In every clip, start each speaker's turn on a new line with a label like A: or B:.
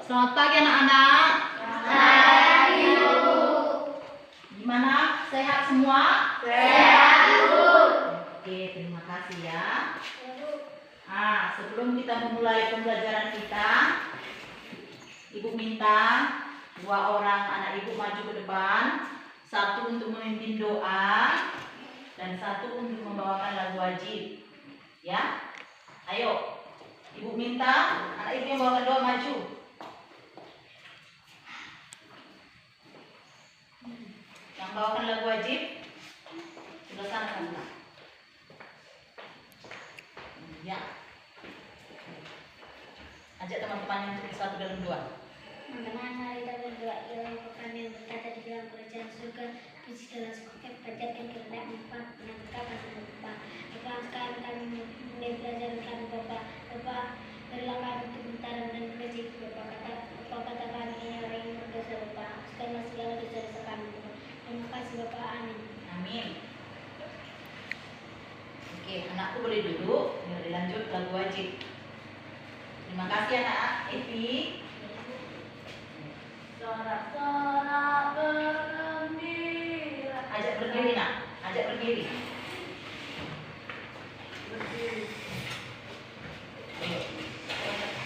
A: Selamat pagi anak-anak.
B: Pagi, Bu.
A: Gimana? Sehat semua?
B: Sehat, Bu.
A: Oke, terima kasih ya. Sebelum kita memulai pembelajaran kita, Ibu minta 2 orang anak Ibu maju ke depan. 1 untuk memimpin doa dan 1 untuk membawakan lagu wajib. Ya? Ayo. Ibu minta anak Ibu yang bawakan doa maju. Yang bawakan lagu wajib sebelah sana kan? Ya. Ajak teman-teman untuk bersatu dalam doa.
B: Teman-teman, mari kita berdoa. Ya Allah, kami yang berkata di dalam kerajaan surga, puji segala syukur panjatkan kepada Engkau yang berkata sama Bapa. Bapa, sekarang kami mulai belajar kami Bapa. Bapa, berilah kami kebentaran dan rezeki Bapa. Kata kami ini orang yang berdosa Bapa. Segala dosa kami Bapa. Terima kasih Bapa. Amin.
A: Amin. Oke, anakku boleh duduk. Biar dilanjut lagu wajib. Terima kasih anak Evi. Sorak-sorak bergembira. Ajak berdiri nak. Ajak berdiri. Berdiri.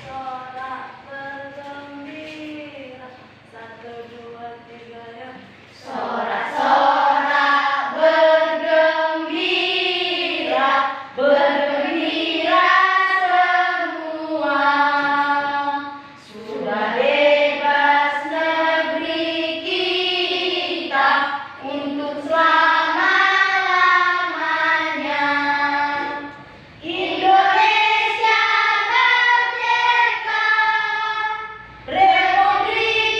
A: Sorak bergembira. 1, 2, 3 ya. Sorak-sorak bergembira. Bergembira semua. Sudah bebas negeri kita untuk selama-lamanya. Indonesia merdeka. Republik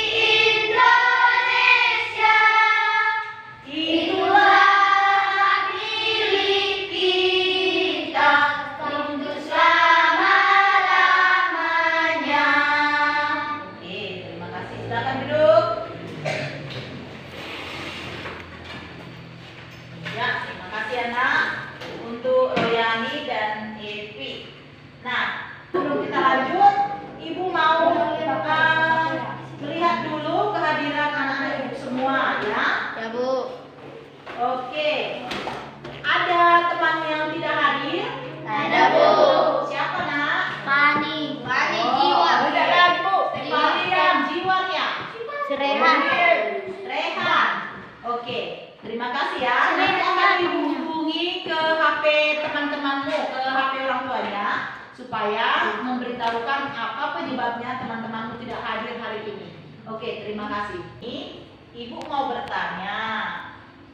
A: Indonesia. Itulah hak milik kita untuk selama-lamanya. Oke, terima kasih. Silakan duduk. Ya, terima kasih anak untuk Royani dan Evi. Nah, sebelum kita lanjut, Ibu mau melihat dulu kehadiran anak-anak Ibu semua ya.
B: Ya Bu.
A: Oke. Ada teman yang tidak hadir?
B: Ada, Bu.
A: Siapa nak?
B: Fani.
A: Tidak lagi Bu. Fani yang jiwanya.
B: Serehan.
A: Rehan. Oke. Terima kasih ya.
B: Serehan
A: Nanti akan
B: namanya.
A: dihubungi ke HP teman-temanmu, ke HP orang tuanya, supaya memberitahukan apa penyebabnya teman-temanmu tidak hadir hari ini. Oke, terima kasih. Ini Ibu mau bertanya,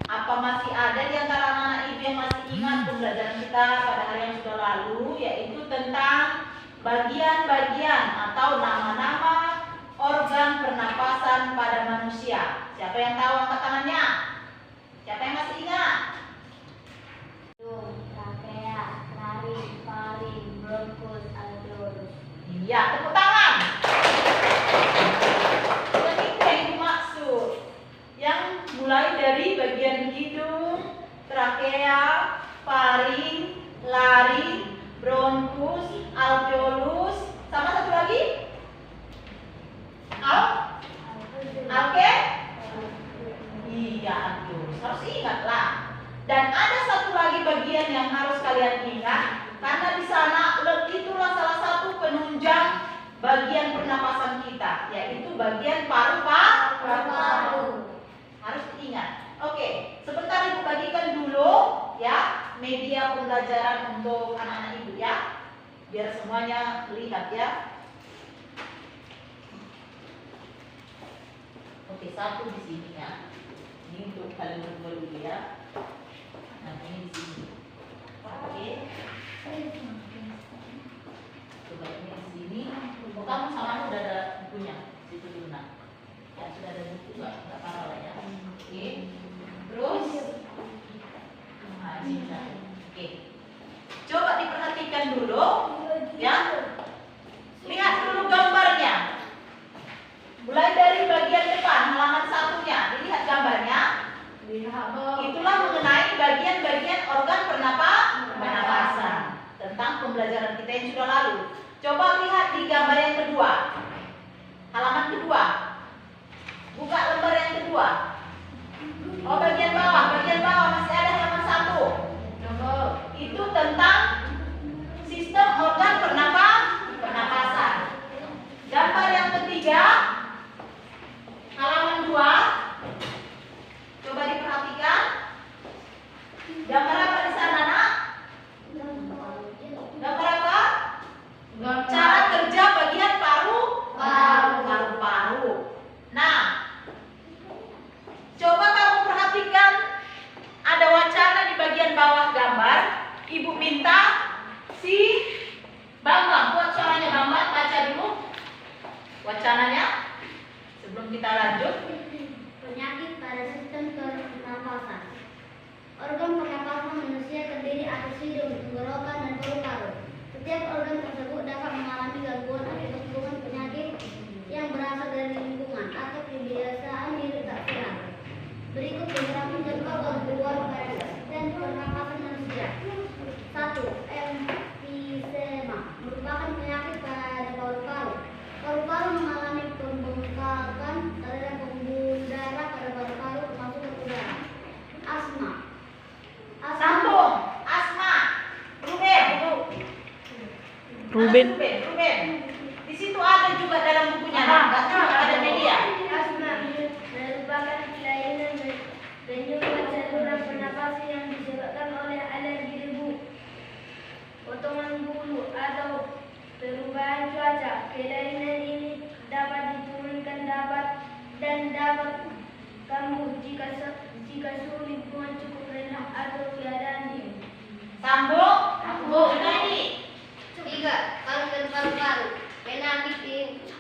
A: apa masih ada di antara anak-anak Ibu yang masih ingat pembelajaran kita pada hari yang sudah lalu, yaitu tentang bagian-bagian atau nama-nama organ pernapasan pada manusia? Siapa yang tahu angkat tangannya? Siapa yang masih ingat?
B: Trachea, laring, faring, bronkus, alveolus.
A: Iya, tepuk tangan. Jadi itu yang dimaksud. Yang mulai dari bagian hidung, trachea, faring, laring, bronkus, alveolus, sama satu lagi? Alke? Iya, alveolus. Harus ingatlah. Dan ada satu lagi bagian yang harus kalian ingat, karena di sana itulah salah satu penunjang bagian pernapasan kita, yaitu bagian paru-paru. Harus diingat. Oke, sebentar Ibu bagikan dulu ya media pembelajaran untuk anak-anak Ibu ya, biar semuanya lihat ya. Oke, 1 di sini ya. Ini untuk kalian berdua dulu ya. Nah, ini di sini. Oke. Coba ini di sini. Oh, kamu sama udah ada bukunya. Situ dulu nak. Ya sudah ada buku nggak apa-apa lah ya. Oke. Terus. Nah, sini. Oke. Coba diperhatikan dulu, ya. Lihat dulu gambarnya. Mulai dari bagian depan halaman 1-nya, dilihat gambarnya. Itulah mengenai bagian-bagian organ pernapasan tentang pembelajaran kita yang sudah lalu. Coba lihat di gambar yang kedua. Halaman Ibu minta si Bambang, buat suaranya Bambang, baca dulu wacananya sebelum kita lanjut.
B: Penyakit pada sistem pernapasan. Organ pernapasan manusia terdiri atas hidung, tenggorokan, dan paru-paru. Setiap organ tersebut dapat mengalami gangguan akibat hubungan penyakit yang berasal dari lingkungan atau kebiasaan hidup tak sehat. Berikut beberapa contoh gangguan pada sistem pernapasan manusia. 1. Emfisema merupakan penyakit pada paru-paru. Paru-paru mengalami pembengkakan saluran pembuluh darah pada paru-paru termasuk udara. Asma.
A: Sambung. Asma. Ruben.
C: Ruben.
A: Ruben. Di situ ada juga dalam bukunya. Enggak cuma ada media.
B: Asma merupakan kelainan penyebab saluran pernapasan yang disebabkan oleh alergi debu, potongan bulu, atau perubahan cuaca. Kelainan ini dapat diturunkan dan dapat kambuh jika suhu lingkungan cukup rendah atau keadaan dingin.
A: Sambung. Bu, Nadi.
B: 3. Kanker paru-paru.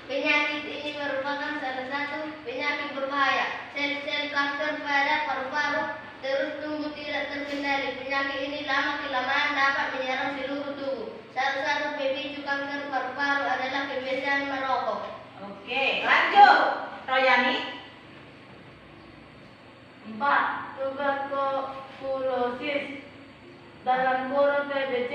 B: Penyakit ini merupakan salah satu penyakit berbahaya. Sel-sel kanker pada paru-paru terus tumbuh tidak terkendali. Penyakit ini lama-kelamaan dapat menyerang seluruh tubuh. Salah satu pemicu kanker paru-paru adalah kebiasaan merokok.
A: Oke, lanjut. Royani.
B: 4. Tuberkulosis dalam kurung TBC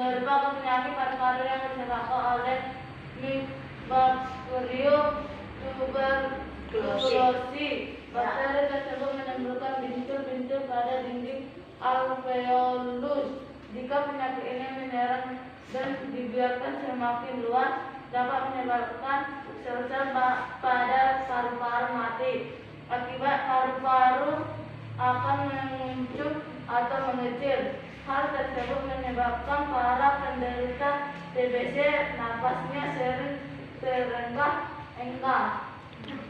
B: merupakan penyakit paru-paru yang disebabkan oleh Mycobacterium tuberculosis. Bakteri tersebut menimbulkan bintil-bintil pada dinding alveolus. Jika penyakit ini menyerang dan dibiarkan semakin luas, dapat menyebabkan sel-sel pada paru-paru mati. Akibat paru-paru akan menguncup atau mengecil. Hal tersebut menyebabkan para penderita TBC napasnya sering terengah-engah.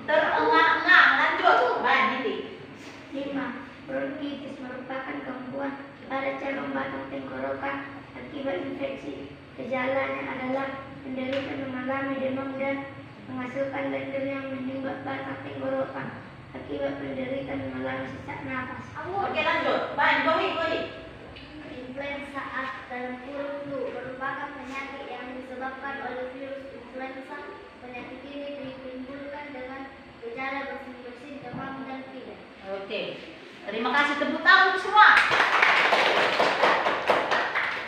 A: Terengah-engah. Lanjut. Baik, Nidi.
B: 5. Bronkitis merupakan gangguan pada cabang batang tenggorokan akibat infeksi. Gejalanya adalah penderita mengalami demam dan menghasilkan lendir yang menyumbat batang tenggorokan. Akibat penderita mengalami sesak napas.
A: Oke, lanjut. Baik, Bohi.
B: Influenza A dalam kurung flu merupakan penyakit yang disebabkan oleh virus influenza. Penyakit ini ditimbulkan dengan gejala bersin-bersin, demam, dan pilek.
A: Oke. Terima kasih, tepuk tangan semua.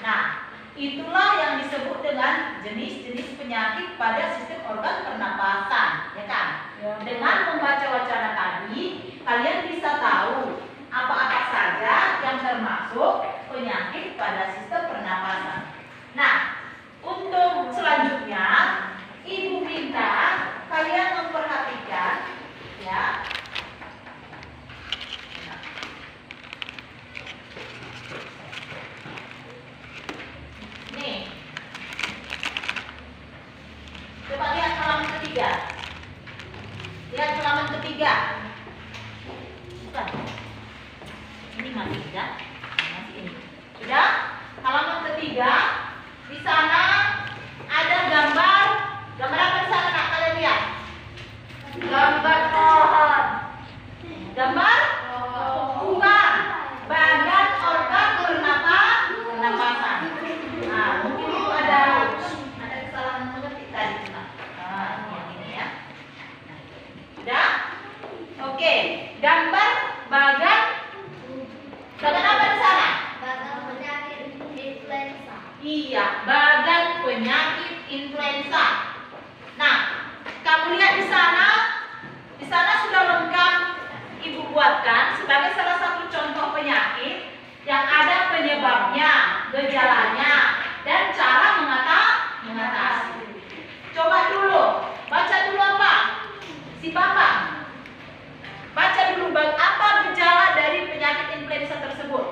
A: Nah, itulah yang disebut dengan jenis-jenis penyakit pada sistem organ pernapasan, ya kan?
B: Ya.
A: Dengan membaca wacana tadi, kalian bisa tahu apa-apa saja yang termasuk penyakit pada sistem pernapasan. Nah, untuk selanjutnya, Ibu minta kalian memperhatikan, ya. Nih, coba lihat halaman ketiga. Lihat halaman ketiga. Bukan. Ini masih tidak. Masih ini. Sudah? Halaman ketiga. Di sana ada gambar. Gambar apa di sana, nak, kalian lihat? Gambar pohon. Gambar? Bukan. Bagian organ pernapasan. Nah, mungkin itu ada kesalahan mengetik tadi. Nah, ini ya. Sudah? Oke. Gambar bagan apa di sana?
B: Bagan penyakit influenza.
A: Iya, bagan penyakit influenza. Nah, kamu lihat di sana sudah lengkap Ibu buatkan sebagai salah satu contoh penyakit yang ada penyebabnya, gejalanya, dan cara mengatasi. Coba dulu, baca dulu apa? Si Bapak. Baca dulu apa gejala dari penyakit influenza tersebut.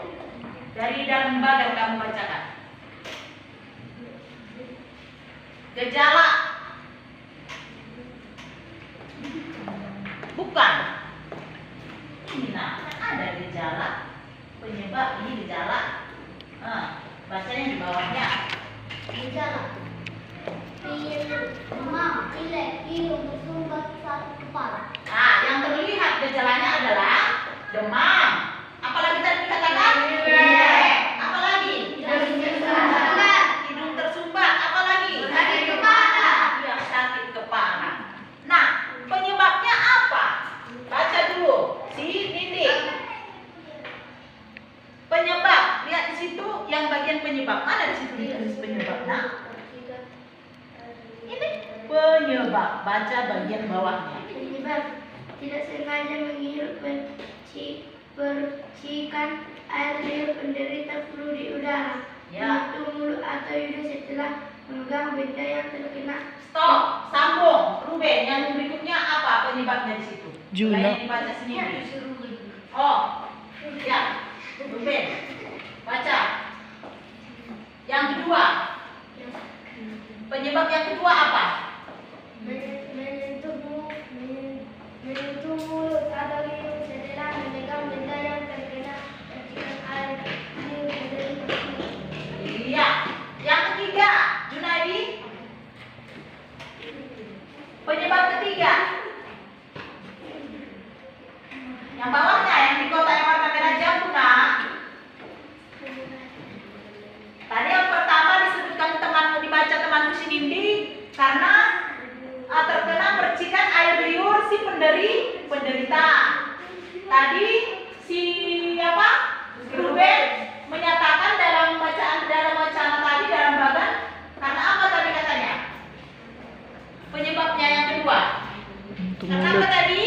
A: Dari dalam bagan kamu bacakan. Gejala. Bukan. Ini nah, ada gejala penyebab, ini gejala Bacanya di bawahnya.
B: Gejala. Demam, pilek, hidung bersumbat, sakit kepala.
A: Nah, yang terlihat gejalanya adalah demam. Apalagi tadi dikatakan? Pilek. Apalagi? Hidung tersumbat. Apalagi?
B: Sakit kepala.
A: Iya, sakit kepala. Nah, penyebabnya apa? Baca dulu, si Nindi. Penyebab, lihat di situ yang bagian penyebab. Mana di situ ditulis penyebabnya? Ini penyebab. Baca bagian bawahnya.
B: Penyebab tidak sengaja menghirup percikan air liur penderita flu di udara,
A: Ya.
B: menutup mulut atau hidung setelah memegang benda yang terkena.
A: Stop, sambung. Ruben, yang berikutnya apa penyebabnya di situ?
C: Juna.
A: Kalian dibaca sendiri. Oh, ya. Ruben, baca. Yang kedua, penyebab yang kedua apa?
B: Menyentuh mulut atau hidung setelah memegang benda yang terkena percikan air liur penderita flu.
A: Iya. Yang ketiga, Junaidi. Penyebab ketiga. Yang bawahnya, yang di kotak yang warna merah jambu, nak. Tadi yang pertama disebutkan temanmu, dibaca temanmu si Nindi, karena terkena percikan air liur si penderita. Tadi si apa? Ruben menyatakan dalam wacana tadi dalam bagan karena apa tadi katanya? Penyebabnya yang kedua. Karena apa tadi?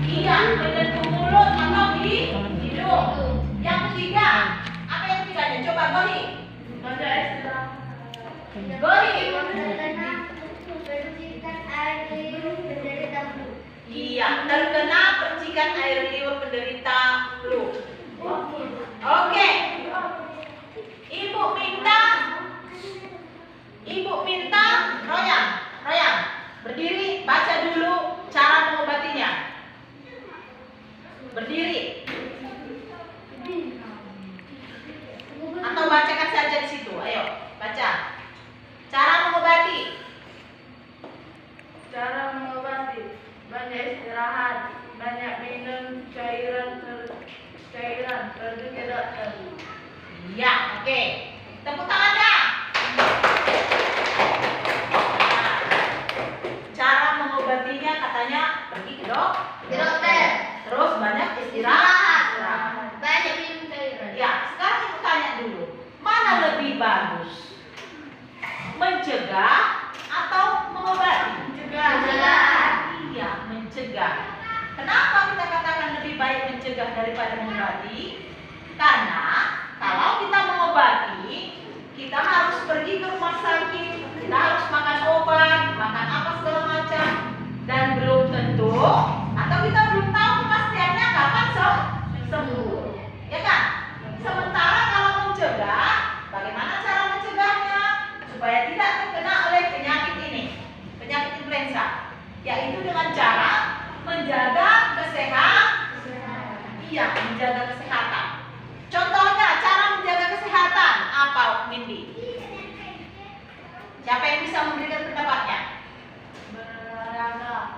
A: Iya, menyentuh mulut atau di hidung. Yang ketiga, apa yang ketiganya? Coba Gori. Baca istilah. Gori.
B: Terkena percikan air liur penderita flu.
A: Iya, terkena percikan air liur penderita flu. Oke. Ibu minta Royang, berdiri, baca dulu cara mengobatinya. Berdiri. Atau bacakan saja di situ. Ayo, baca. Cara mengobati.
D: Cara mengobati, banyak istirahat, banyak minum cairan pergi ke dokter.
A: Iya, oke. Tepuk tangannya. Nah, cara mengobatinya katanya pergi ke dokter. Terus banyak istirahat.
B: Banyak minum cairan.
A: Ya, sekarang aku tanya dulu, mana lebih bagus? Mencegah atau mengobati? Iya, mencegah. Kenapa kita katakan lebih baik mencegah daripada mengobati? Karena kalau kita mengobati, kita harus pergi ke rumah sakit, kita harus makan obat, makan apa segala macam, dan belum tentu atau kita belum tahu kepastiannya kapan sembuh, ya kan? Sementara kalau mencegah, bagaimana cara mencegahnya supaya tidak terkena oleh penyakit ini, penyakit influenza, yaitu dengan cara menjaga Iya, menjaga kesehatan. Contohnya cara menjaga kesehatan apa, Mindy? Siapa yang bisa memberikan pendapatnya?
D: Berolahraga.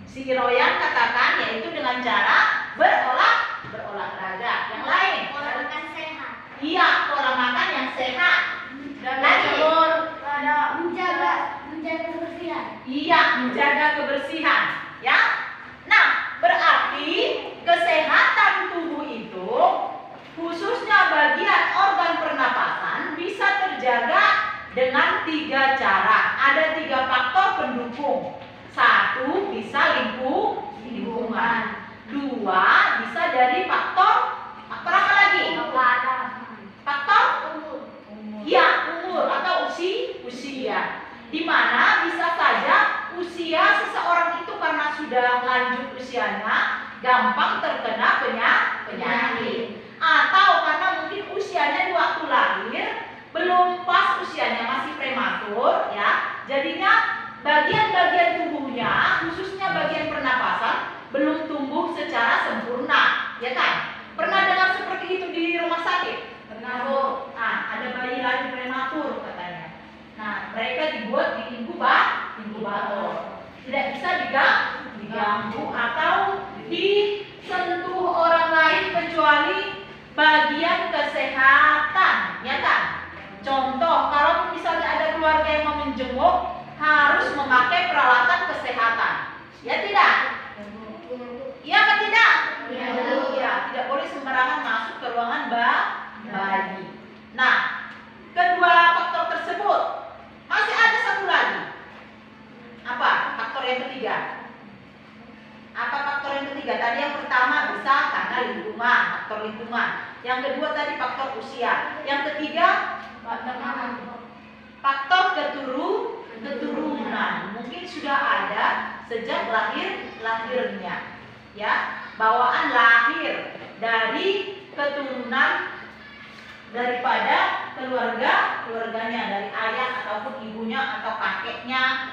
A: Si Royan katakan yaitu dengan cara berolahraga. Yang lain?
B: Pola makan sehat.
A: Iya, pola makan yang sehat.
D: Dan
A: Lagi?
B: Menjaga kebersihan.
A: Iya, menjaga kebersihan. Ya. Nah, berarti kesehatan tubuh itu khususnya bagian organ pernapasan bisa terjaga dengan 3 cara. Ada 3 faktor pendukung. 1 bisa lingkungan. 2 bisa dari faktor apa lagi? Faktor ya umur atau usia. Di mana bisa saja usia seseorang itu karena sudah lanjut usianya gampang terkena penyakit, atau karena mungkin usianya di waktu lahir belum pas usianya, masih prematur ya, jadinya bagian-bagian tubuhnya khususnya bagian pernapasan belum tumbuh secara sempurna, ya kan? memakai peralatan kesehatan. Ya tidak? Iya atau tidak? Iya, tidak boleh sembarangan masuk ke ruangan bayi. Nah, kedua faktor tersebut masih ada satu lagi. Apa? Faktor yang ketiga. Apa faktor yang ketiga? Tadi yang pertama bisa karena lingkungan, faktor lingkungan. Yang kedua tadi faktor usia. Yang ketiga faktor keturunan. Mungkin sudah ada sejak lahirnya, ya, bawaan lahir dari keturunan daripada keluarganya, dari ayah ataupun ibunya atau kakeknya.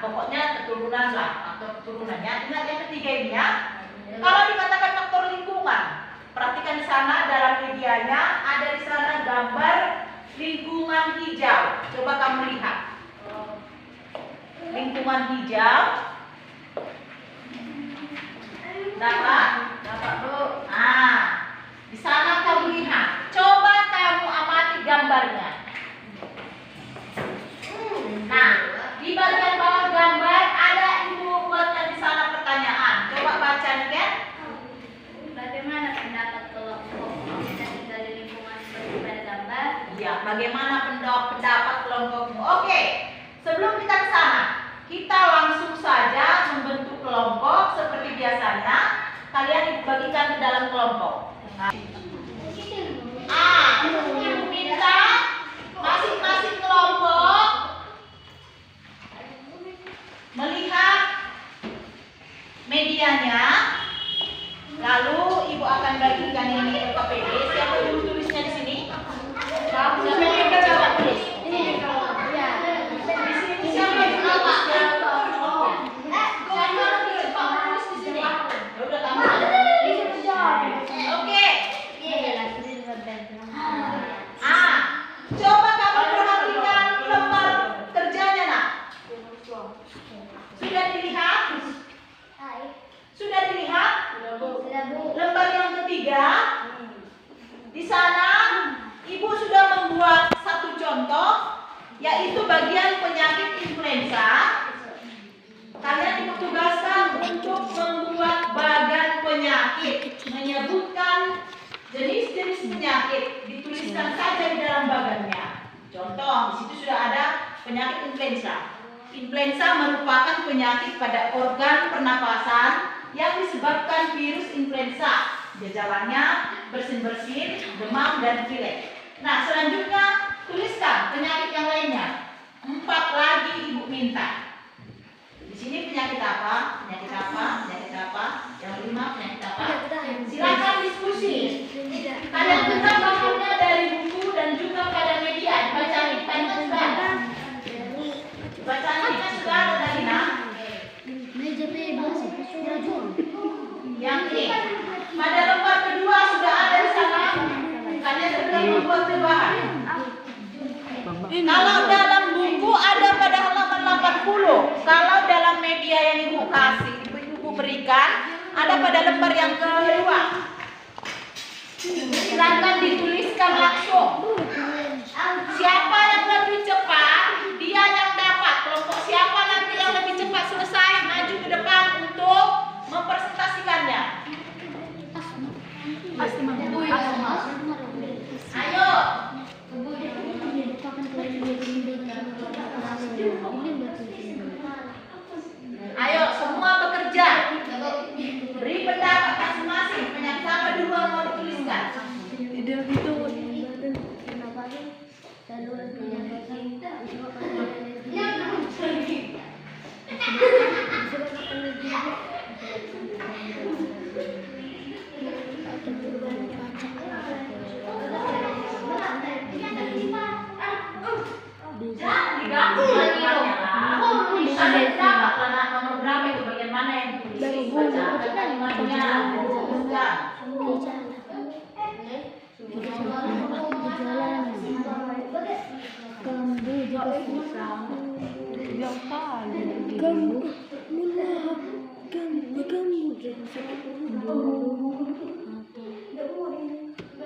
A: Pokoknya keturunan lah, faktor keturunannya. Ingat yang ketiga ini ya. Kalau dikatakan faktor lingkungan, perhatikan di sana dalam medianya ada di sana gambar lingkungan hijau. Coba kamu lihat. Lingkungan hijau. Dapat?
D: Dapat, Bu.
A: Di sana kamu lihat. Coba kamu amati gambarnya. Nah, di bagian bawah gambar ada ibu buatkan di sana pertanyaan. Coba baca nih kan?
B: Bagaimana pendapat kelompok dari lingkungan seperti pada gambar?
A: Iya, bagaimana pendapat kelompokmu? Oke, sebelum kita ke sana, kita langsung saja membentuk kelompok seperti biasanya. Kalian dibagikan ke dalam kelompok. Ibu minta masing-masing kelompok melihat medianya, lalu ibu akan bagikan ini ke KPD. Siapa dulu tulisnya di sini? Siapa yang coba tulis? Di sini siapa yang tulis? Udah kamu. Oke. Coba kamu perhatikan lembar kerjanya, nak. Sudah dilihat? Sudah dilihat? Lembar yang ketiga. Di sana ibu sudah membuat satu contoh, yaitu bagian penyakit influenza. Kalian ditugaskan untuk membuat bagan penyakit, menyebutkan jenis-jenis penyakit, dituliskan saja di dalam bagannya. Contoh, di situ sudah ada penyakit influenza. Influenza merupakan penyakit pada organ pernapasan yang disebabkan virus influenza. Gejalanya bersin-bersin, demam, dan pilek. Nah, selanjutnya tuliskan penyakit yang lainnya. 4 lagi ibu minta. Di sini penyakit apa? Penyakit apa? Penyakit apa? Yang 5 penyakit apa? Silakan diskusi. Kalian tetap bahannya dari buku dan juga pada media. Bacaan kita ini sudah ada. Bacaan kita sudah ada tadi, nak. Yang ini. Pada lembar kedua sudah ada di sana. Kalian sudah membuat perubahan. Kalau dalam buku ada pada halaman 80. Kalau dalam media yang ibu kasih, ibu berikan, ada pada lembar yang kedua. Silakan dituliskan langsung. Siapa yang lebih cepat, dia yang dapat. Kelompok siapa nanti yang lebih cepat selesai, maju ke depan untuk mempresentasikannya. Ayo. Ayo semua bekerja. Beri pendapat masing-masing. Penyakit apa dulu yang mau dituliskan? Jangan diganggu bagiannya lah. Bisa dapat lah nomor berapa itu bagian mana yang tulis. Baca kalimatnya.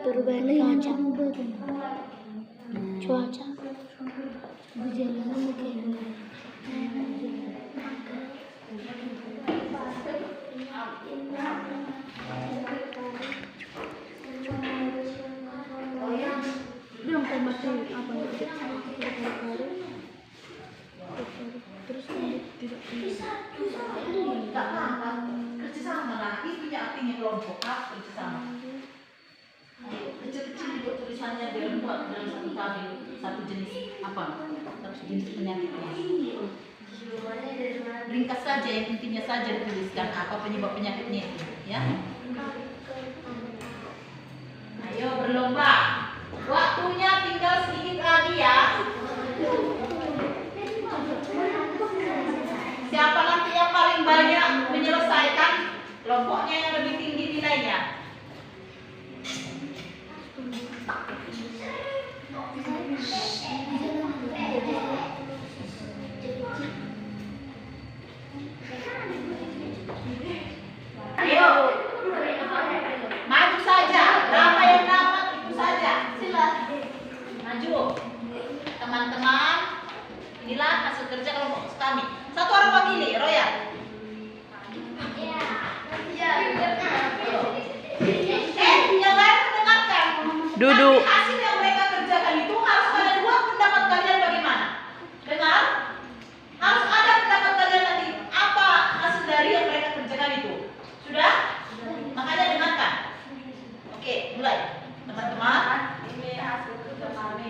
B: Perubahan cuaca, gejala
C: terus tidak
A: Enggak apa-apa. Kerjasama lah. Itu ya artinya kelompok kerjasama. Kecil-kecil juga tulisannya biar muat dalam satu tabel, satu jenis apa? Satu jenis penyakitnya. Ringkas saja, yang intinya saja dituliskan apa penyebab penyakitnya itu, ya. Ayo berlomba. Waktunya tinggal sedikit lagi ya. Siapa nanti yang paling banyak menyelesaikan kelompoknya yang lebih tinggi nilainya? Ayo, maju saja. Berapa yang dapat itu saja. Maju, teman-teman. Inilah hasil kerja kelompok kami. Satu orang wakili, Roya. Yang lain mendengarkan.
C: Duduk.
A: Nanti hasil yang mereka kerjakan itu harus ada dua pendapat kalian bagaimana? Dengar? Harus ada pendapat kalian nanti apa hasil dari yang mereka kerjakan itu. Sudah? Makanya dengarkan. Oke, mulai. Teman-teman.
D: Ini hasil kerja kami.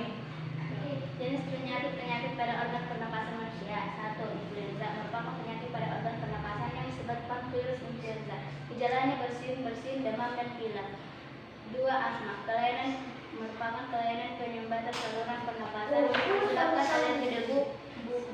B: Jenis penyakit pada organ pernapasan manusia. 1. Influenza merupakan penyakit pada organ pernapasan yang disebabkan virus influenza. Gejalanya bersin, demam, dan pilek. 2. Asma. Kelainan merupakan kelainan penyumbatan saluran pernapasan disebabkan alergi debu,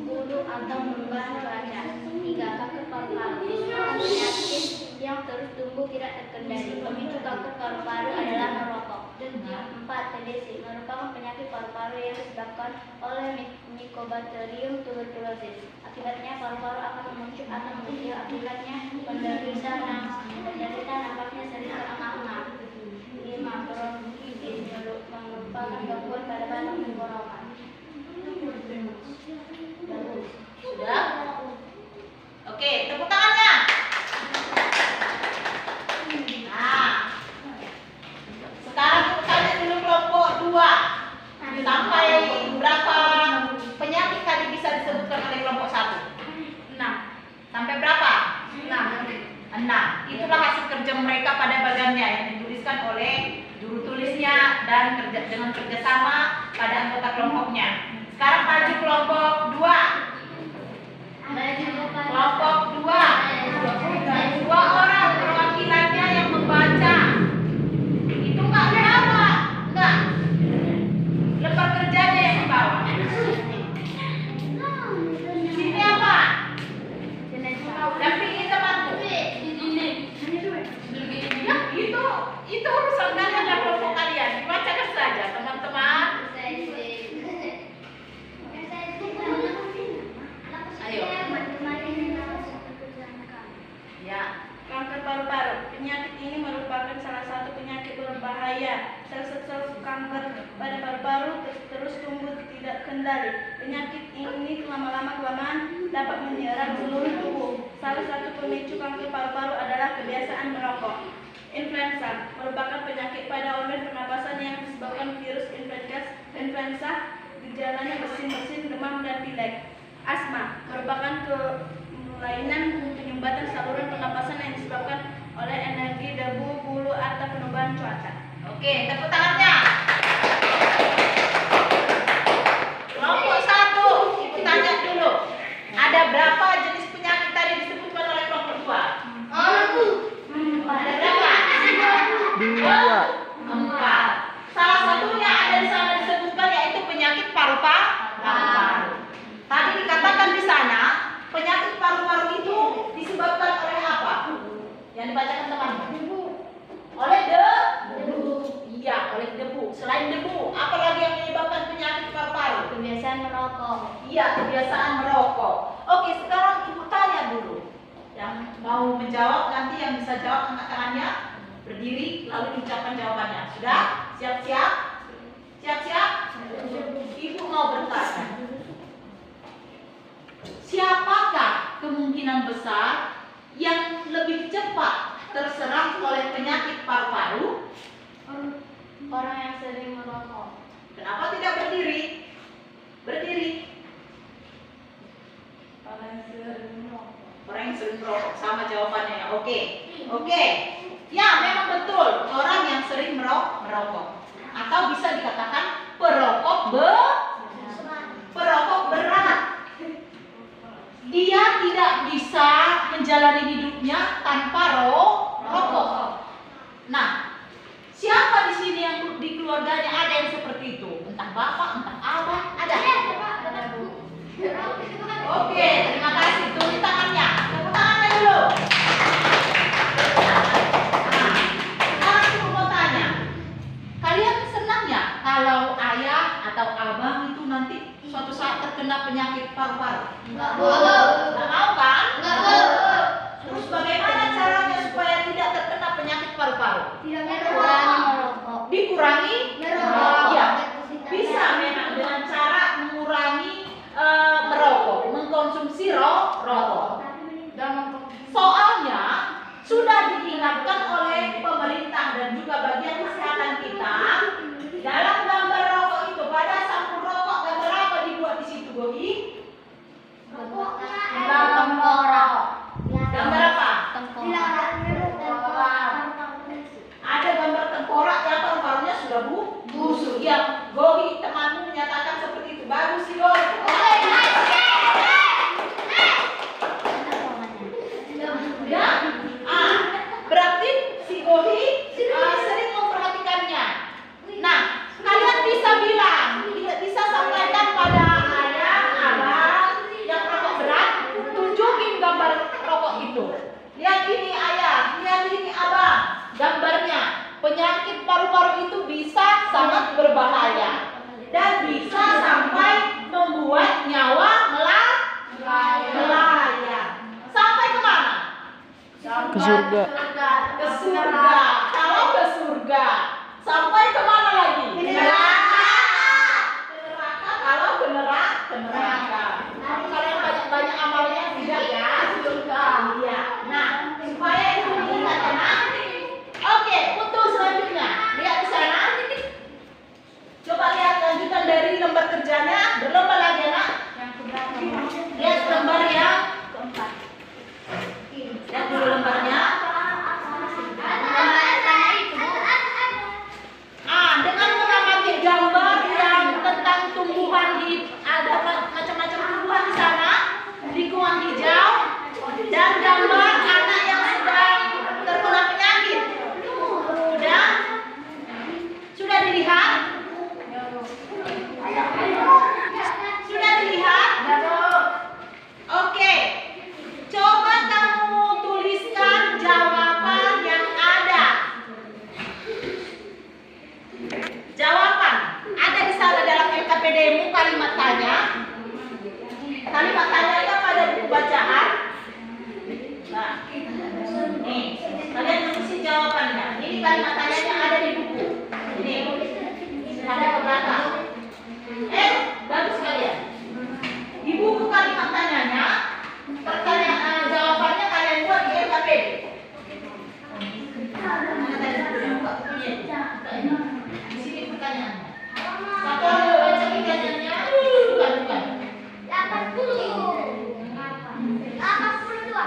B: bulu, atau perubahan cuaca. 3. Kanker paru-paru merupakan penyakit yang terus tumbuh tidak terkendali. Pemicu kanker paru-paru adalah merokok. 4. TBC merupakan penyakit paru-paru yang disebabkan oleh Mycobacterium tuberculosis. Akibatnya paru-paru akan memuncuk atau mengecil. Akibatnya penderita napasnya sering terengah-engah. 5. Bronkitis merupakan gangguan pada batuk tenggorokan.
A: Sudah? Oke, tepuk tangannya. Nah, sekarang kita tanya dulu kelompok 2. Sampai berapa penyakit tadi bisa disebutkan oleh kelompok 1?
D: 6.
A: Sampai berapa?
D: 6.
A: Itulah hasil kerja mereka pada bagannya yang dituliskan oleh juru tulisnya dan dengan kerjasama pada anggota kelompoknya. Sekarang maju kelompok 2. Kelompok 2. 2 orang perwakilannya yang membaca. Itu enggak berapa? Enggak. Lembar kerjanya yang membawa. Sini apa? Dampingi temanku. Ya, itu urusan kalian dan kelompok kalian. Dibacakan saja, teman-teman. Ayo. Ya.
D: Kanker paru-paru. Penyakit ini merupakan salah satu penyakit berbahaya. Sel-sel kanker pada paru-paru terus tumbuh tidak kendali. Penyakit ini kelamaan dapat menyerang seluruh tubuh. Salah satu pemicu kanker paru-paru adalah kebiasaan merokok. Influenza merupakan penyakit pada organ pernapasan yang disebabkan virus influenza. Gejalanya bersin-bersin, demam, dan pilek. Asma merupakan kelainan penyumbatan saluran pernapasan yang disebabkan oleh energi debu, bulu, atau perubahan cuaca.
A: Oke, tepuk tangannya. Kelompok 1, ibu tanya dulu. Ada berapa jenis penyakit tadi disebutkan oleh kelompok 2? Ada berapa?
C: 2.
A: 4. Salah satunya ada di sana disebutkan yaitu penyakit paru-paru. Tadi dikatakan di sana penyakit paru-paru itu disebabkan oleh apa? Yang dibacakan teman-teman. Oleh debu. Iya, oleh debu. Selain debu, apa lagi yang menyebabkan penyakit paru-paru?
B: Kebiasaan merokok.
A: Iya, kebiasaan merokok. Oke, sekarang ibu tanya dulu. Yang mau menjawab nanti yang bisa jawab angkat tangannya, berdiri lalu diucapkan jawabannya. Sudah? Siap-siap? Siap-siap? Ibu mau bertanya. Siapakah kemungkinan besar yang lebih cepat terserang oleh penyakit paru-paru?
B: Orang yang sering merokok.
A: Kenapa tidak Oke. Ya, memang betul. Orang yang sering merokok. Atau bisa dikatakan perokok berat. Dia tidak bisa menjalani hidupnya tanpa rokok. Nah, siapa di sini yang di keluarganya ada yang seperti itu? Entah bapak, entah abah, ada? Oke, terima kasih. Tepuk tangannya. Tepuk tangannya dulu. Nah, sekarang mau tanya. Kalian senang ya kalau ayah atau abang itu nanti suatu saat terkena penyakit paru-paru? Nggak mau kan? Terus bagaimana caranya supaya tidak terkena penyakit paru-paru? Dikurangi? Ya, bisa memang dengan cara mengurangi merokok, mengkonsumsi rokok. Soalnya sudah diingatkan oleh pemerintah dan juga bagian kesehatan kita dalam gambar rokok itu, pada sampul rokok gambar apa dibuat di situ, Gogi? Gambar apa? Ada gambar tengkorak yang paru-parunya sudah busuk. Ya, Gogi temanmu menyatakan seperti itu. Bagus sih, Gogi. Ya, berarti si Gogi sering memperhatikannya. Nah, kalian bisa bilang, bisa sampaikan pada ayah, abang yang rokok berat, tunjukin gambar rokok itu. Lihat ini ayah, lihat ini abang, gambarnya. Penyakit paru-paru itu bisa sangat berbahaya dan bisa sampai membuat nyawa melayang. Sampai kemana?
C: Ke surga.
A: Ke surga. Kalau ke surga, sampai kemana lagi? Ke neraka. Kalau ke neraka. Kalian banyak amalnya tidak ya? Surga. Iya. Nah, supaya itu diingat ya. Oke, untuk selanjutnya lihat di sana. Coba lihat lanjutan dari lembar kerjanya. Berlomba lagi ya, nak. Lihat lembar yang keempat. Lihat dulu lembarnya. Dengan mengamati gambar yang tentang tumbuhan ada macam-macam tumbuhan di sana, lingkungan hijau, dan gambar anak yang sedang terkena penyakit. Sudah dilihat? Sudah dilihat? Oke. Coba kamu tuliskan jawaban yang ada. Jawaban ada di sana dalam LKPD-mu, kalimat tanya. Kalimat tanyanya pada buku bacaan. Nah, nih, kalian mengisi jawabannya. Ini kalimat tanyanya ada di buku. Ini ada ke belakang. Bagus kalian. Di buku kalimat tanyanya, pertanyaan jawabannya kalian buat di LKPD. Di sini pertanyaannya. Satu orang baca pertanyaannya. Bukan.
B: 82.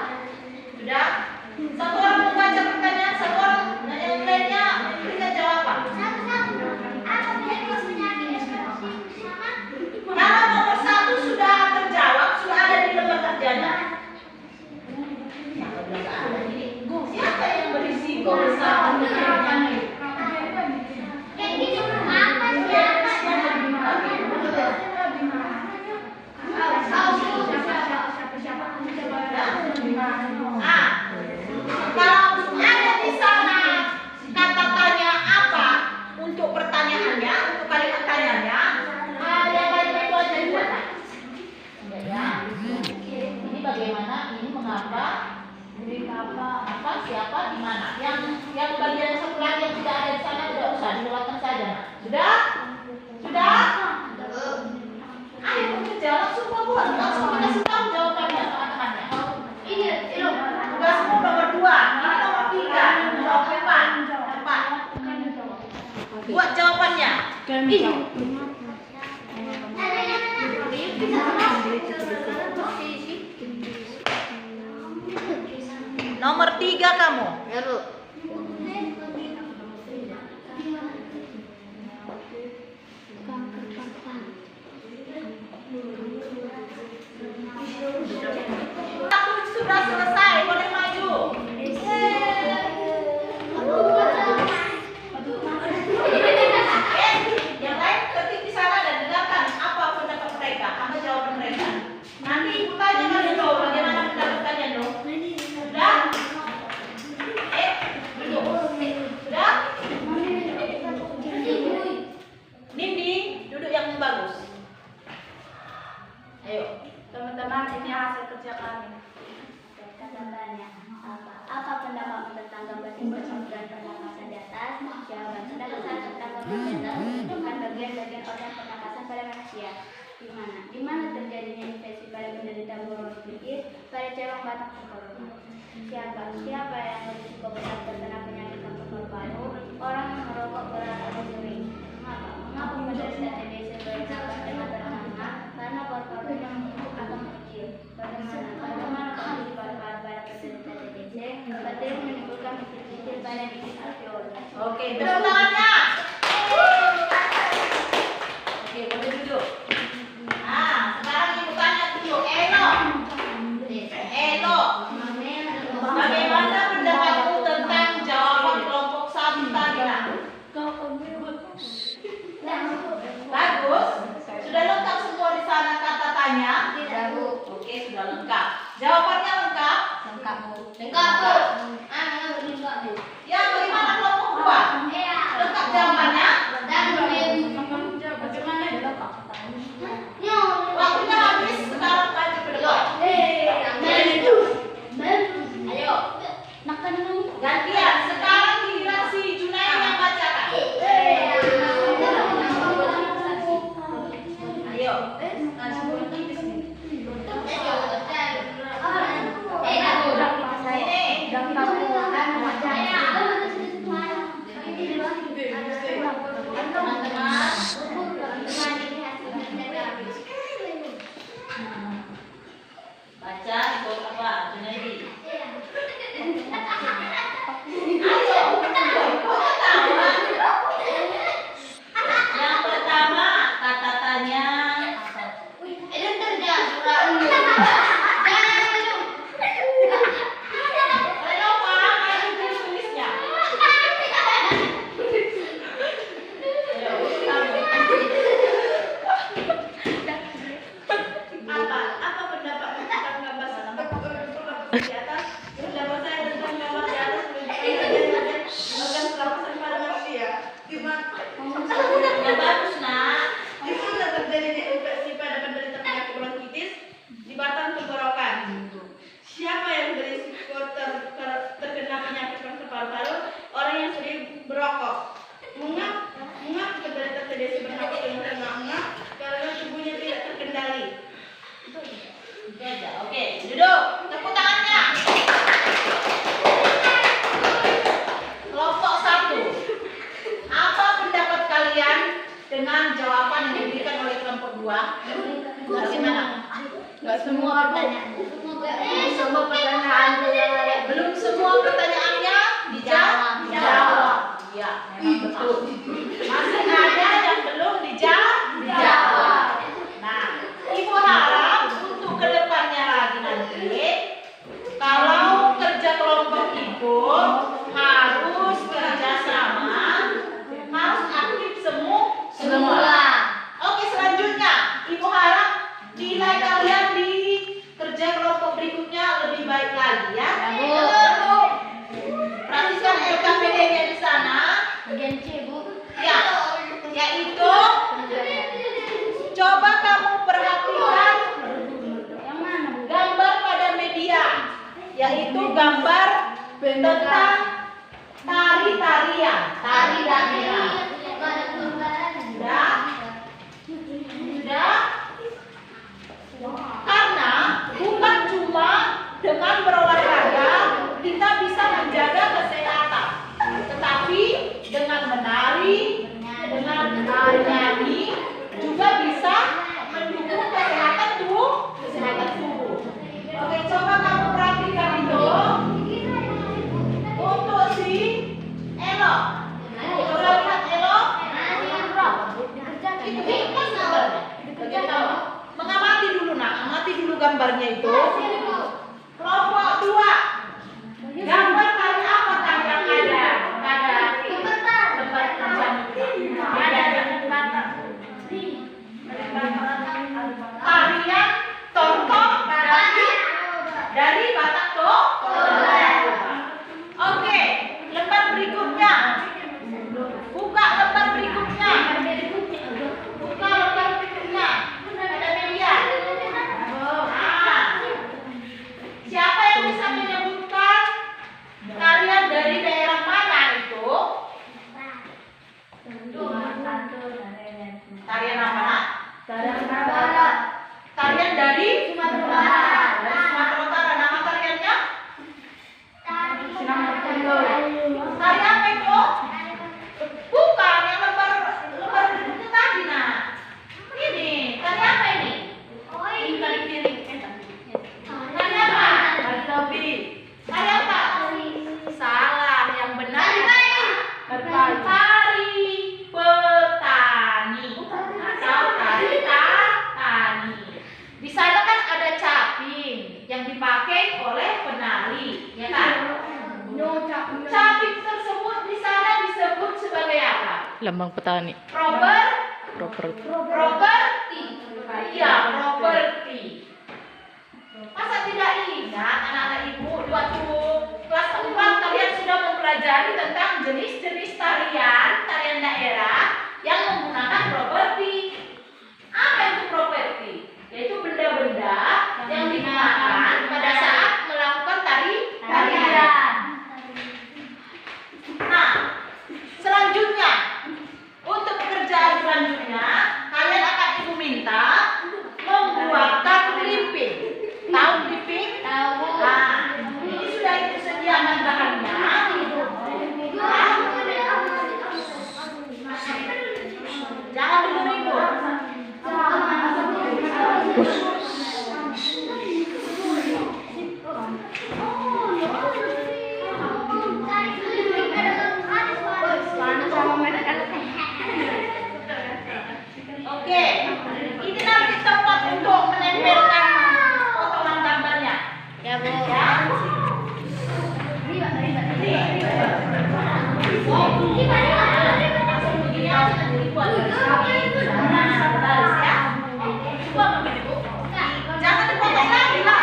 A: Sudah? Satu orang membaca pertanyaan, satu orang yang lainnya berikan jawaban. Kalau nomor 1 sudah terjawab, sudah ada di lembar kerjanya. Siapa yang berisi sama
B: Kayak gini apa sih?
A: Kalau ada di sana kata tanya apa untuk pertanyaannya, untuk kalimat tanyanya, yang kalimat itu aja dibuat. Ya. Ini bagaimana, ini mengapa, apa, siapa, di mana. Yang bagian satu lagi yang tidak ada di sana tidak usah, dilewatkan saja. Sudah? Ayo bekerja, langsung buat, langsung kasih tahu jawabannya teman-temannya. Ini tugasmu nomor 2, ini nomor 3, nomor 4. Buat jawabannya. Nomor nomor 3 kamu. Aku sudah selesai, boleh maju. Yang lain ketik di sana dan dengarkan apa pendapat mereka, apa jawaban mereka. Nanti ibu tanya kalian dulu, bagaimana pendapat kalian dulu? Sudah? Duduk. Sudah? Nindi, duduk yang bagus. Ayo.
D: Teman-teman, ini hasil kerja kami.
B: Kata-katanya apa pendapatmu tentang gambar sistem dan pernapasan di atas? Jawaban pendapat saya tentang gambar sistem menunjukkan bagian-bagian organ pernapasan pada manusia. Di mana terjadinya infeksi pada penderita bronkitis pada cewek batang paru-paru. Siapa yang berisiko besar terkena penyakit kanker paru-paru? Orang yang merokok berat atau sering. Mengapa penderita TBC bernapas dengan berhama? Karena paru-paru yang akan kecil. Bagaimana kondisi paru-paru pada penderita TBC? Bakteri menimbulkan kecil pada bibir alveoli.
A: Oke, tepuk tangannya. Oke, boleh duduk. Nah, sekarang ibu tanya dulu, Elo. Bagaimana pendapatmu tentang jawaban kelompok 1 tadi, Nak? Bagus. Sudah lengkap semua di sana kata tanya?
B: Tidak, Bu.
A: Oke, sudah lengkap. Jawabannya lengkap?
B: Lengkap, Bu.
A: Lengkap, Bu.
B: Lengkap, Bu.
A: Ya, bagaimana kelompok 2? Lengkap jawabannya? Waktunya habis, sekarang maju ke depan. Ayo, gantian. Sekarang giliran si Junaid yang bacakan. Ayo, sebelum kita sini. Baca ikut apa? Junaidi. Ayo, yang pertama kata tanya. Kalian paham aja tulisnya. Apa pendapat tentang gambar di atas? Pendapat saya tentang gambar di atas organ pernapasan pada manusia. Ya bagus, Nak. Di mana terjadinya infeksi pada penderita penyakit bronkitis di batang tenggorokan? Siapa yang berisiko terkena penyakit kanker paru-paru? Orang yang sering berokok. Mengapa penderita TBC bernapas dengan terengah-engah? Karena tubuhnya tidak terkendali. Itu aja. Oke, duduk. Tepuk tangannya. Kelompok 1. Apa pendapat kalian dengan jawaban yang diberikan oleh kelompok 2? Bagaimana?
B: Enggak semua pertanyaan.
A: Belum semua pertanyaannya dijawab. Iya, memang betul. Masih ada yang belum dijawab. Nah, Ibu harap untuk kedepannya lagi nanti, kalau kerja kelompok itu harus kerjasama, harus aktif semua. Oke, selanjutnya Ibu harap nilai kalian di kerja kelompok berikutnya lebih baik lagi ya. Perhatikan LKPD-nya di sana.
B: Bagian C, Bu.
A: Ya, yaitu coba kamu perhatikan
B: Yang mana, Bu?
A: gambar pada media, yaitu gambar tentang tari-tarian, tari daerah. Sudah? Karena bukan cuma dengan berolahraga kita bisa menjaga kesehatan, tetapi dengan menari, dengan bernyanyi juga bisa mendukung kesehatan tubuh. Oke, coba kamu perhatikan itu.
C: Lambang petani.
A: Properti. Iya, properti. Masa tidak ingat anak-anak ibu waktu kelas 4 kalian sudah mempelajari tentang jenis-jenis tarian daerah yang menggunakan properti. Apa itu properti? Yaitu benda-benda yang digunakan pada saat melakukan tarian. Nah, selanjutnya untuk pekerjaan selanjutnya kalian akan ibu minta membuatkan clipping. Tahu clipping?
B: Tahu.
A: Nah, ini sudah ibu sediakan bahannya. Jangan dulu ibu. Oke, ini nanti tempat untuk menempelkan potongan gambarnya.
B: Ya, Bu.
A: Ya. Langsung begini aja nanti dibuat. Nah, baris ya. Buat begini, Bu. Jangan dipotong lagi lah.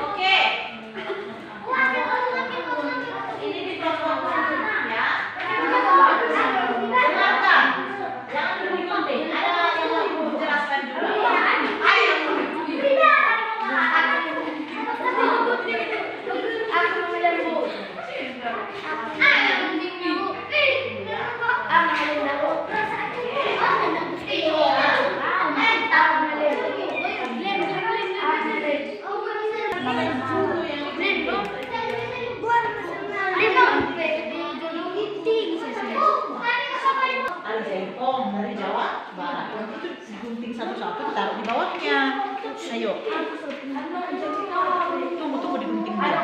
A: Oke. Ini ditonton ya. Dengarkan. Jangan dulu digunting. Ada yang mau ibu jelaskan juga. Ayo. Ada jengkol dari Jawa Barat. Nanti itu digunting satu-satu ditaruh di bawahnya. Ayo. Tunggu digunting dulu.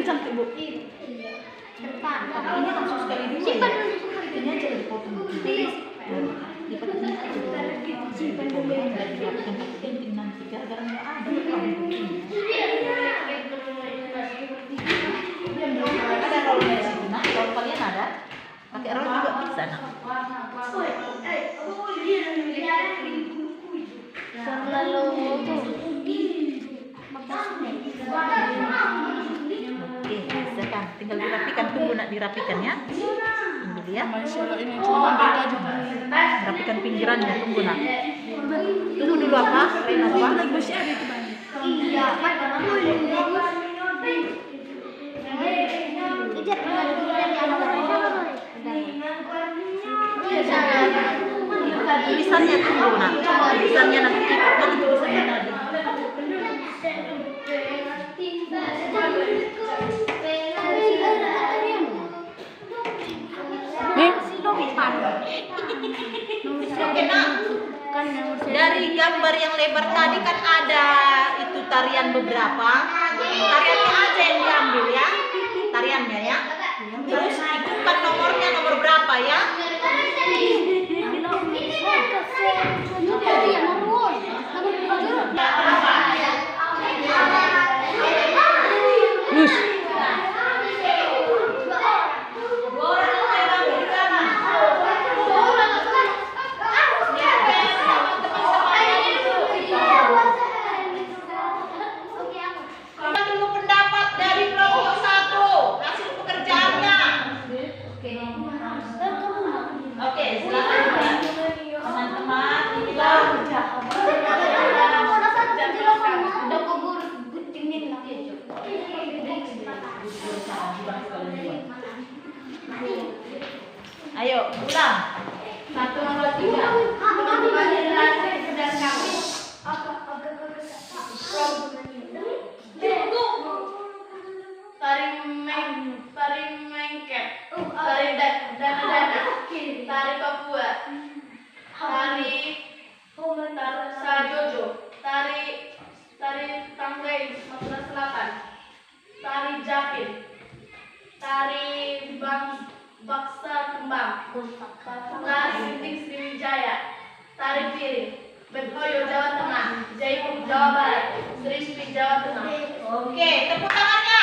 A: Cantik, Bu. Ini langsung sekali dulu. Ini aja dipotong. Simpan dulu ya. Dipakai nanti gara-gara nggak ada. Ada rollnya di sini. Nah, kalau kalian ada, pakai roll juga bisa. Nah. Oke, bisa kan. Tinggal dirapikan. Tunggu nak dirapikan ya. Tunggu dia.
C: Ini cuma beda aja.
A: Rapikan pinggirannya. Tunggu nak. Tunggu dulu apa? Rena apa?
C: Masih ada itu banyak.
B: Iya,
A: Tulisannya tunggu nak. Tulisannya nanti ikut lagi tulisannya tadi. Oke nak. Dari gambar yang lebar tadi kan ada itu tarian beberapa. Tariannya aja yang diambil ya. Tariannya ya. Terus ikutkan nomornya nomor berapa ya. Dulu pendapat dari kelompok 1 hasil pekerjaannya. Oke, silakan ya. Teman-teman, inilah ayo ulang. 1, 2, 3.
D: Tari mengkep, tari dana, tari Papua, tari Sajojo, tari Tanggai Sumatera Selatan, tari Japit, tari Bang baksa kembang, tari gunting Sriwijaya, tari piring, Bethoyo Jawa Tengah, Jaipur Jawa Barat, Trispi Jawa Tengah.
A: Oke, tepuk tangannya.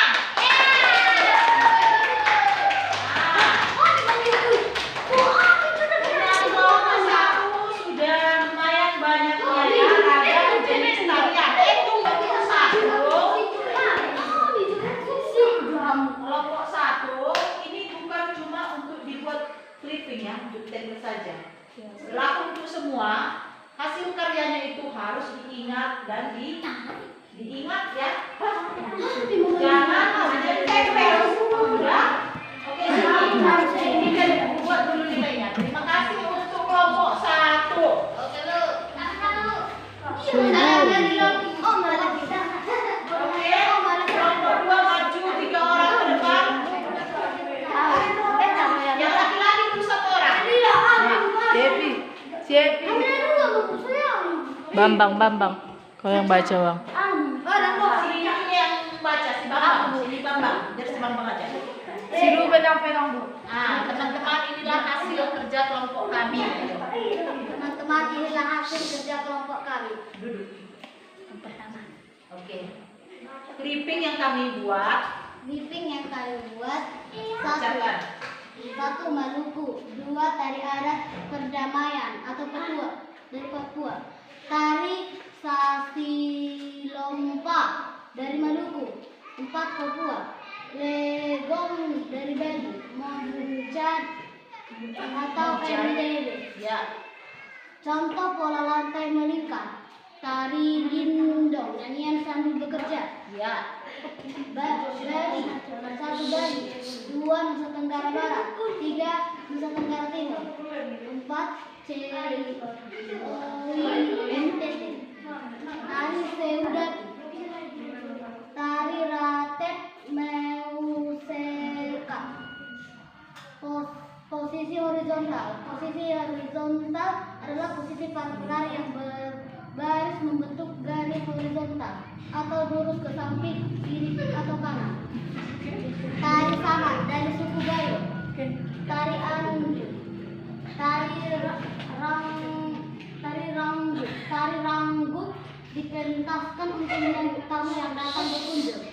A: Kelompok satu sudah lumayan banyaknya ya, ada jenis tarian. Kelompok satu ini bukan cuma untuk dibuat clipping ya, untuk teknik saja. Berlaku untuk semua. Hasil karyanya itu harus diingat dan diingat ya. Jangan hanya ditempel. Sudah? Oke, ini kan buat dulu nilainya. Terima kasih untuk kelompok satu.
B: Oke, Lu.
A: Oke, kelompok dua maju 3 orang ke depan. Yang laki-laki itu 1 orang.
C: Bambang. Kau yang baca, Bang.
A: Sini yang baca si Bambang. Sini Bambang. Biar si Bambang aja.
C: Siru pedang-pedang, Bu.
A: Teman-teman inilah hasil kerja kelompok kami.
B: Teman-teman, inilah hasil kerja kelompok kami.
A: Duduk.
B: Yang pertama,
A: Oke. Clipping yang kami buat.
B: briefing yang kami buat.
A: Bacakan.
B: Satu Maluku, 2 tari adat perdamaian atau Papua dari Papua. Tari Sasilompa dari Maluku, 4 Papua. Legong dari Bali, Monjan atau Everyday.
A: Ya.
B: Contoh pola lantai melingkar. Tari Lindong, nyanyian sambil bekerja.
A: Ya.
B: Bali, 1 Bali, 2 Nusa Tenggara Barat, 3 Nusa Tenggara Timur, 4 NTT. Tari Seudati, tari Ratet Meuseka. Posisi horizontal. Posisi horizontal adalah posisi para penari yang berbaris membentuk garis horizontal atau lurus ke samping, kiri atau kanan. Tari saman dari suku Gayo. Tari Anju. Tari ranggut dipentaskan untuk menyambut tamu yang datang berkunjung.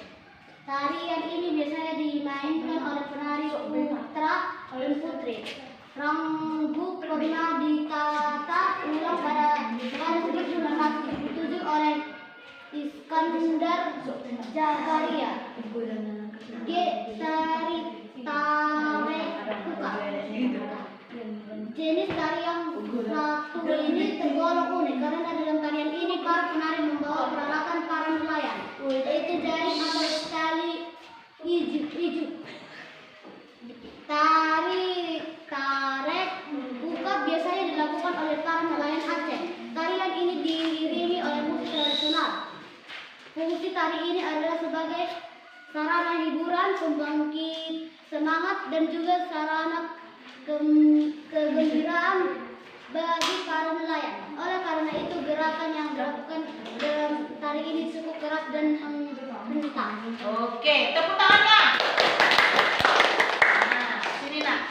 B: Tarian ini biasanya dimainkan oleh penari putra dan putri. Ranggut pernah ditata ulang pada 1907 oleh Iskandar Jagaria. Tari Tarekuka. Jenis tari yang satu ini tergolong unik karena dalam tarian ini para penari membawa peralatan para nelayan, yaitu jaring atau tali ijuk. Tari tarik ukap biasanya dilakukan oleh para nelayan Aceh. Tarian ini diiringi oleh musik tradisional. Fungsi tari ini adalah sebagai sarana hiburan, pembangkit semangat, dan juga sarana kegembiraan bagi para nelayan. Oleh karena itu gerakan yang dilakukan dalam tari ini cukup keras dan menentang.
A: Oke, tepuk tangannya. Nah, sini nak.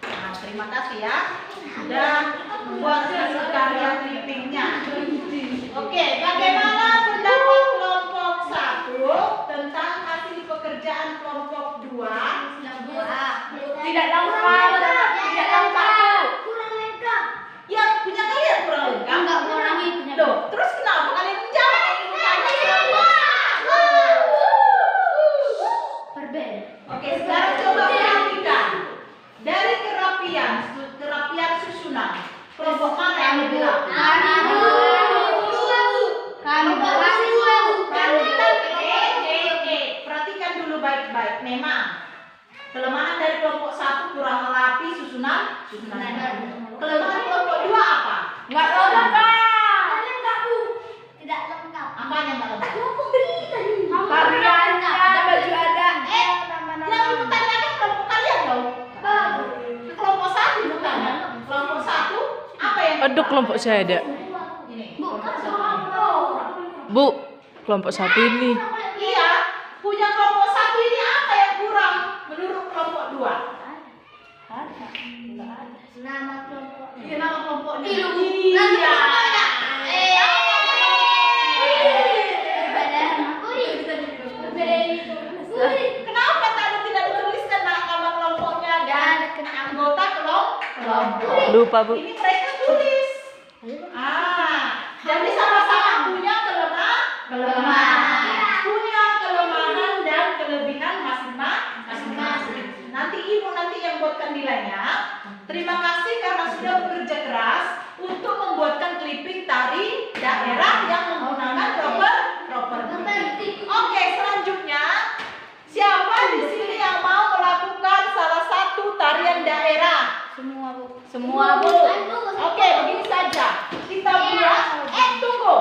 A: Nah, terima kasih ya. Sudah buat hasil karya clippingnya. Oke, bagaimana pendapat kelompok 1 tentang hasil pekerjaan kelompok 2?
C: Tidak lengkap.
B: Kurang lengkap.
A: Ya, punya kalian kurang lengkap.
B: Enggak kurangi punya.
A: Loh, terus kenapa kalian menjawab?
B: Berbeda.
A: Oke, sekarang coba perhatikan. Dari kerapian susunan, kelompok mana yang lebih rapi? Perhatikan dulu baik-baik. Memang kelemahan dari kelompok 1 kurang rapi susunan. Kelemahan kelompok 2 apa?
C: Enggak lengkap.
B: Tidak lengkap.
A: Apanya nggak lengkap?
C: Karyanya, baju adat.
A: Yang dipertanyakan kelompok kalian dong. Kelompok 1 bukan ya? Kelompok 1 apa yang?
C: Aduh, kelompok saya ada.
A: Ini.
C: Bu, kelompok 1 ini.
A: Iya, punya kelompok 1 ini apa yang kurang menurut kelompok 2? Iya. Kenapa tadi tidak dituliskan nama kelompoknya dan anggota kelompok?
C: Lupa, Bu.
A: Ini mereka tulis. Jadi sama-sama punya kelemahan, punya kelemahan dan kelebihan masing-masing. Nanti ibu yang buatkan nilainya. Terima kasih karena sudah bekerja keras untuk membuatkan clipping tari daerah yang menggunakan properti. Oke, selanjutnya siapa di sini yang mau melakukan salah satu tarian daerah? Semua, Bu. Oke, begini saja. Kita buat. Tunggu.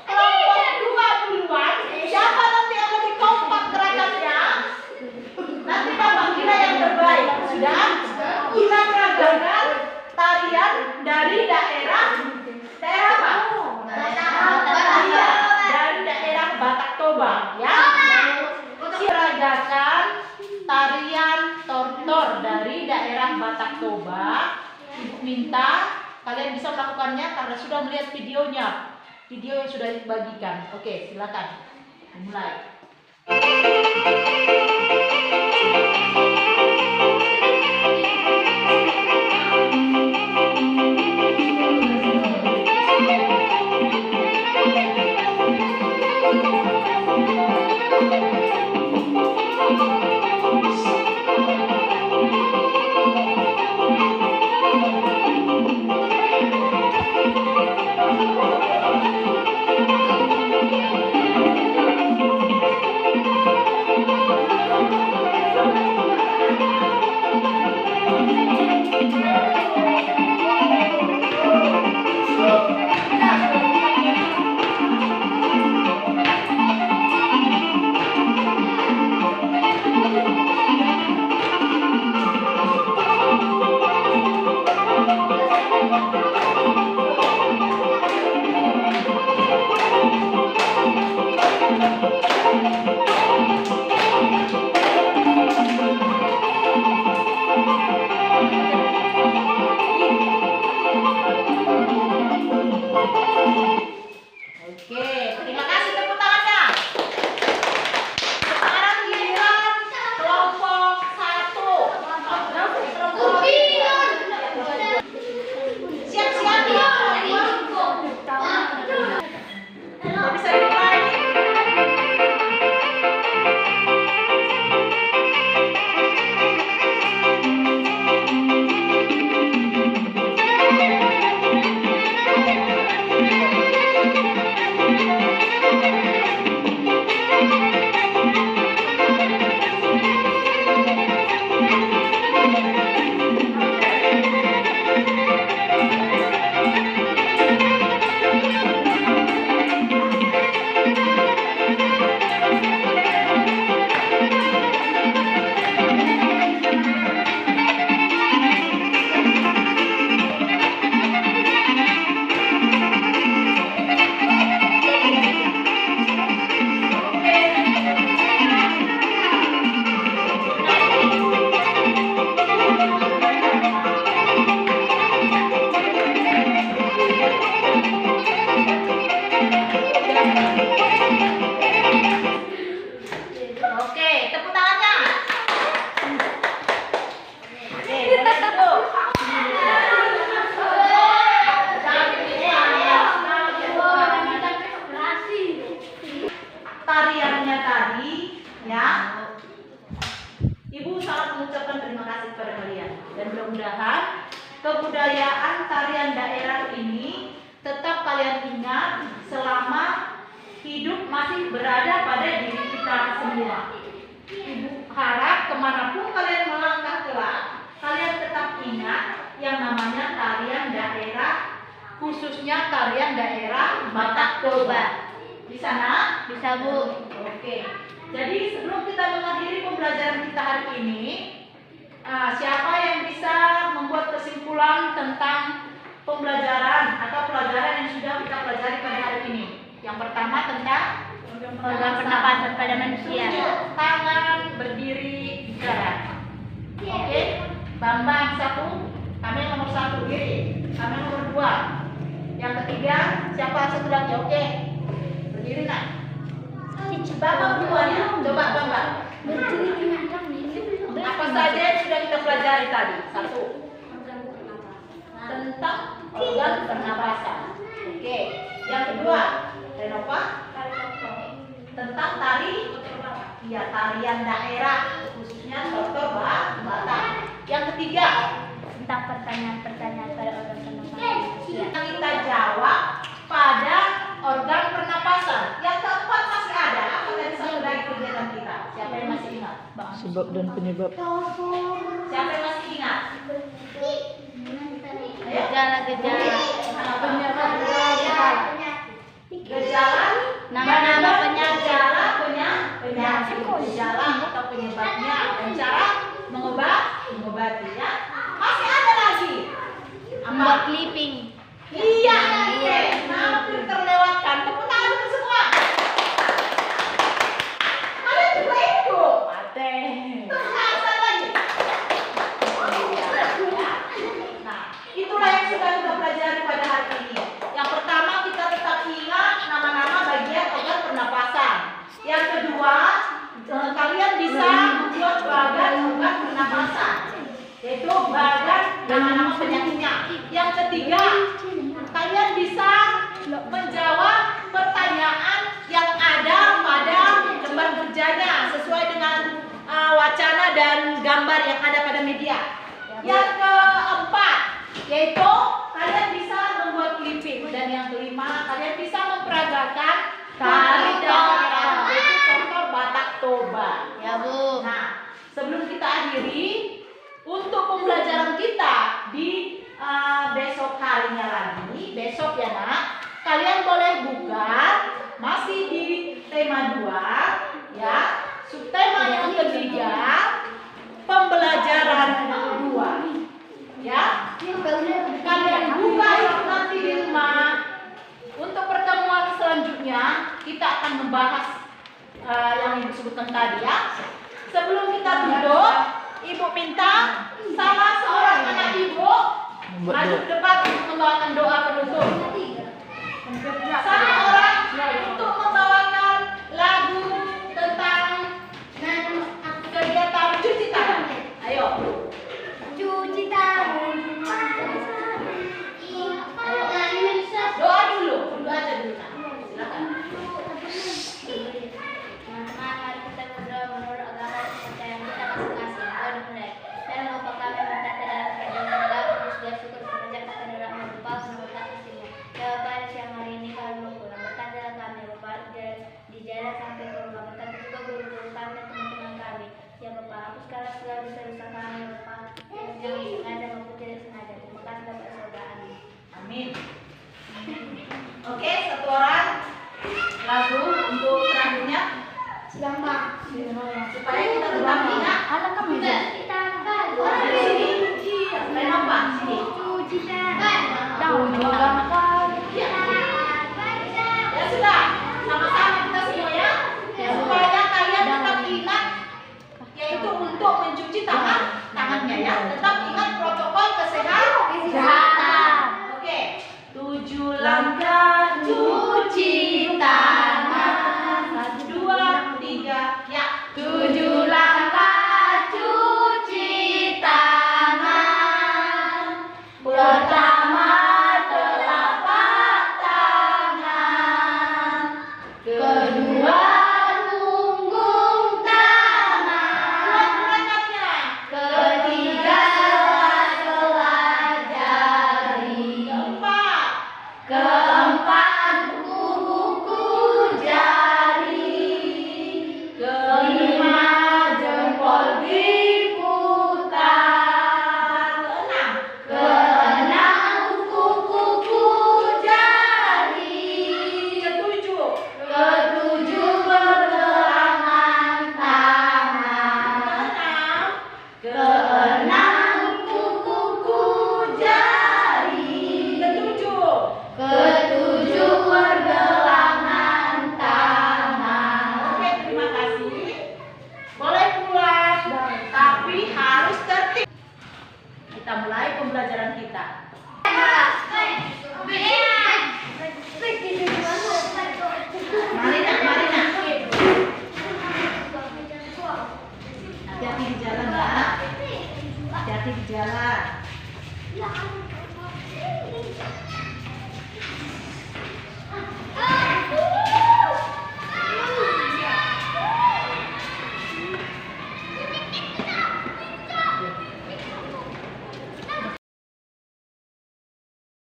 A: Kelompok 2 duluan. Siapa nanti yang lebih kompak gerakannya? Nanti Bapak kira yang terbaik. Sudah? Kita peragakan tarian dari daerah apa? Dari daerah Batak Toba, ya. Peragakan tarian tortor dari daerah Batak Toba. Ibu minta kalian bisa melakukannya karena sudah melihat videonya. Video yang sudah dibagikan. Oke, silakan. Mulai. kebudayaan tarian daerah ini tetap kalian ingat selama hidup masih berada pada diri kita semua. Ibu harap kemanapun kalian melangkah kelak, kalian tetap ingat yang namanya tarian daerah, khususnya tarian daerah Batak Toba. Bisa nak?
B: Bisa, Bu.
A: Oke. Jadi sebelum kita mengakhiri pembelajaran kita hari ini, siapa yang bisa membuat kesimpulan tentang pembelajaran atau pelajaran yang sudah kita pelajari pada hari ini? Yang pertama tentang
B: Organ pernapasan pada manusia.
A: Tangan, berdiri, bicara. Oke, Bambang satu, kami nomor satu, kami nomor dua. ketiga, siapa satu lagi? Oke. Berdiri nak. Bapak keduanya, coba gambar. Apa saja yang sudah kita pelajari tadi? Satu, tentang organ pernapasan. Oke. Yang kedua, Renova, tentang tari, ya tarian daerah, khususnya Dokter Batak. Yang ketiga,
B: Tentang pertanyaan-pertanyaan pada organ pernapasan.
A: kita jawab pada organ pernapasan. Yang keempat masih ada. Apa tadi satu dari kegiatan kita? Siapa yang masih ingat?
C: Sebab dan penyebab.
A: Siapa yang masih ingat? Ayo.
B: Gejala-gejala.
A: Gejala,
B: Nama-nama penyakit.
A: penyakit, gejala atau penyebabnya, dan cara mengobati ya. Masih ada lagi.
B: Membuat clipping.
A: Iya, hampir terlewatkan. Tepuk tangan untuk semua. Kalian juga itu. Mate. Tepuk tangan sekali lagi. Ya. Nah, itulah yang sudah kita pelajari pada hari ini. Yang pertama, kita tetap ingat nama-nama bagian organ pernapasan. Yang kedua, kalian bisa membuat bagan organ pernapasan, yaitu bagan nama-nama penyakitnya. Yang ketiga, kalian bisa menjawab pertanyaan yang ada pada lembar kerjanya sesuai dengan wacana dan gambar yang ada pada media. Yang keempat, yaitu kalian bisa membuat clipping, dan yang kelima, kalian bisa memperagakan tari daerah, yaitu Dokter Batak Toba.
B: Ya, Bu.
A: Nah, sebelum kita akhiri, untuk pembelajaran kita di besok harinya lagi, besok ya nak, kalian boleh buka masih di tema 2 ya, subtema yang ketiga, pembelajaran 2 ya. Kalian buka itu nanti di rumah. Untuk pertemuan selanjutnya kita akan membahas yang ibu sebutkan tadi ya. Sebelum kita duduk, ibu minta salah seorang anak ibu maju ke depan untuk membawakan doa penutup. Salah orang untuk membawakan lagu tentang kegiatan cuci tangan. Ayo.
B: Cuci tangan.
A: Doa dulu aja dulu. Nah. Silakan.
B: Teman-teman, mari kita berdoa menurut agama dan kepercayaan kita masing-masing. Doa dimulai. Dan lupa kami berkata dalam keadaan segala bersyukur syukur semenjak kebenaran berupa menuntut istimewa. Ya Bapa, siang hari ini kami mau pulang. Berkatalah kami Bapa di jalan sampai ke rumah. Berkata juga guru-guru kami dan teman-teman kami. Ya Bapa, hapuskanlah segala dosa-dosa kami.